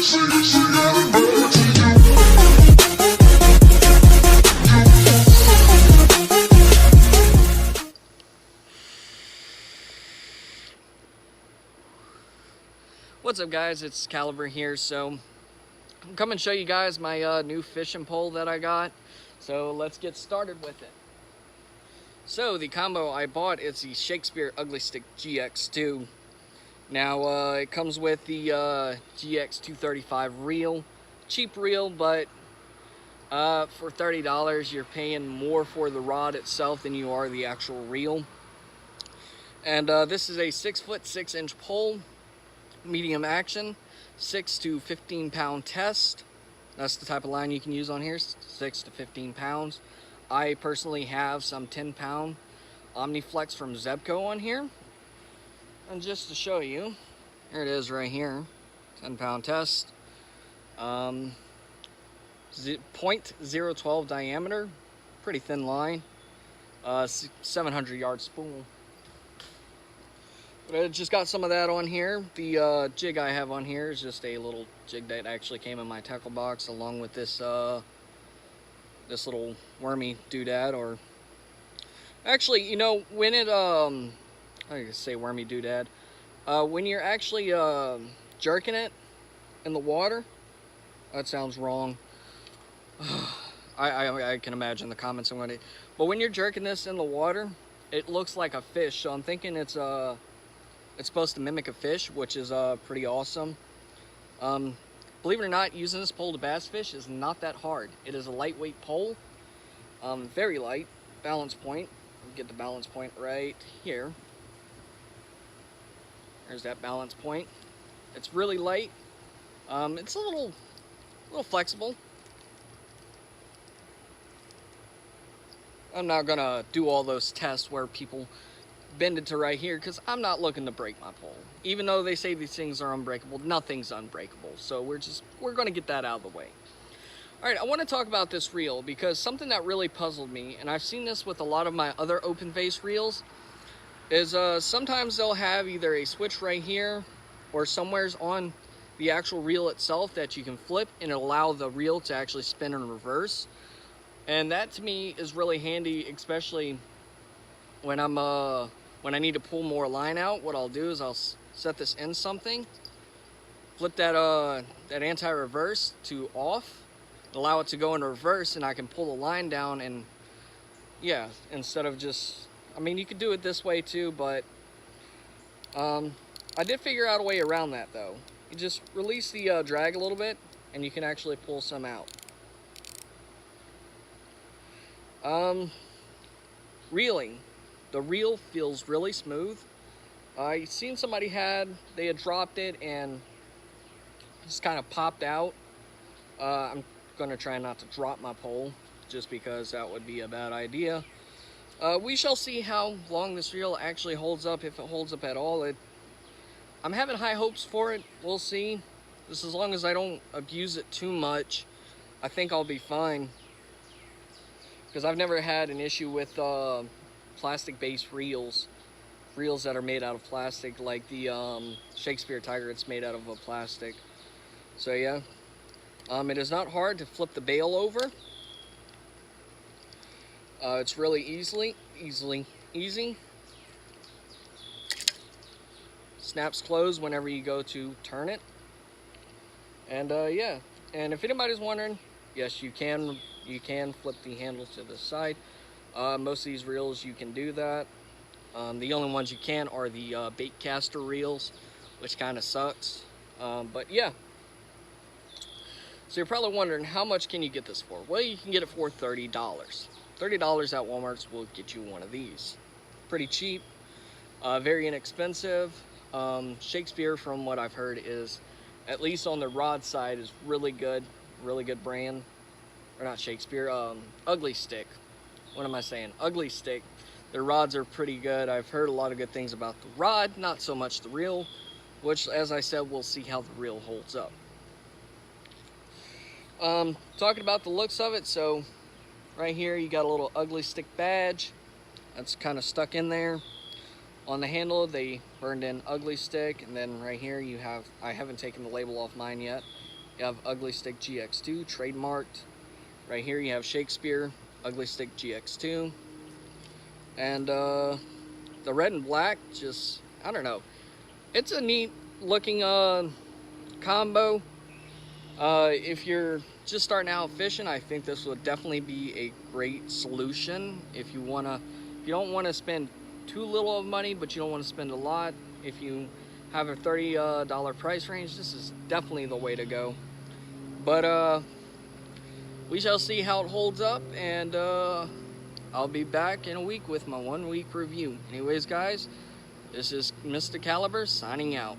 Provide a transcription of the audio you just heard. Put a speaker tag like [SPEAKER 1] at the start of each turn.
[SPEAKER 1] What's up guys, it's Caliber here. So I'm coming to show you guys my new fishing pole that I got. So let's get started with it. So the combo I bought is the Shakespeare UglyStik GX2. Now it comes with the GX235 reel. Cheap reel, but for $30 you're paying more for the rod itself than you are the actual reel. And this is a 6-foot 6-inch pole, medium action, 6 to 15 pound test. That's the type of line you can use on here, 6 to 15 pounds. I personally have some 10-pound Omniflex from Zebco on here. And just to show you, here it is right here, 10-pound test. 0.012 diameter, pretty thin line, 700 yard spool. But I just got some of that on here. The jig I have on here is just a little jig that actually came in my tackle box, along with this this little wormy doodad. Or actually, you know, when it I can say wormy doodad, when you're actually jerking it in the water, that sounds wrong. I can imagine the comments I'm going to. But when you're jerking this in the water, it looks like a fish. So I'm thinking it's supposed to mimic a fish, which is pretty awesome. Believe it or not, using this pole to bass fish is not that hard. It is a lightweight pole, very light. Balance point, get the balance point right here. There's that balance point. It's really light. It's a little flexible. I'm not gonna do all those tests where people bend it to right here, because I'm not looking to break my pole. Even though they say these things are unbreakable, nothing's unbreakable. So we're gonna get that out of the way. All right, I want to talk about this reel because something that really puzzled me, and I've seen this with a lot of my other open face reels, is sometimes they'll have either a switch right here or somewhere's on the actual reel itself that you can flip and allow the reel to actually spin in reverse. And that to me is really handy, especially when when I need to pull more line out. What I'll do is I'll set this in something, flip that anti-reverse to off, allow it to go in reverse, and I can pull the line down. And yeah, instead of just, I mean, you could do it this way too, but I did figure out a way around that though. You just release the drag a little bit and you can actually pull some out. Reeling. The reel feels really smooth. I seen somebody they had dropped it and just kind of popped out. I'm gonna try not to drop my pole just because that would be a bad idea. We shall see how long this reel actually holds up, if it holds up at all. I'm having high hopes for it. We'll see. Just as long as I don't abuse it too much, I think I'll be fine. Because I've never had an issue with plastic-based reels that are made out of plastic, like the Shakespeare Tiger. It's made out of a plastic. So yeah, it is not hard to flip the bail over. It's really easy. Snaps closed whenever you go to turn it. And yeah, and if anybody's wondering, yes, you can flip the handle to the side. Most of these reels you can do that. The only ones you can are the bait caster reels, which kind of sucks. But yeah. So you're probably wondering, how much can you get this for? Well, you can get it for $30. $30 at Walmart's will get you one of these. Pretty cheap, very inexpensive. Shakespeare, from what I've heard, is, at least on the rod side, is really good brand. Or not Shakespeare, UglyStik. What am I saying? UglyStik. Their rods are pretty good. I've heard a lot of good things about the rod, not so much the reel, which, as I said, we'll see how the reel holds up. Talking about the looks of it, so right here you got a little UglyStik badge that's kind of stuck in there. On the handle they burned in UglyStik, and then right here you have, I haven't taken the label off mine yet, You have UglyStik GX2 trademarked. Right here you have Shakespeare UglyStik GX2. And the red and black, just, I don't know. It's a neat looking combo. If you're just starting out fishing, I think this would definitely be a great solution. If you don't want to spend too little of money, but you don't want to spend a lot. If you have a $30 price range, this is definitely the way to go. But we shall see how it holds up, and I'll be back in a week with my 1 week review. Anyways, guys, this is Mr. Caliber signing out.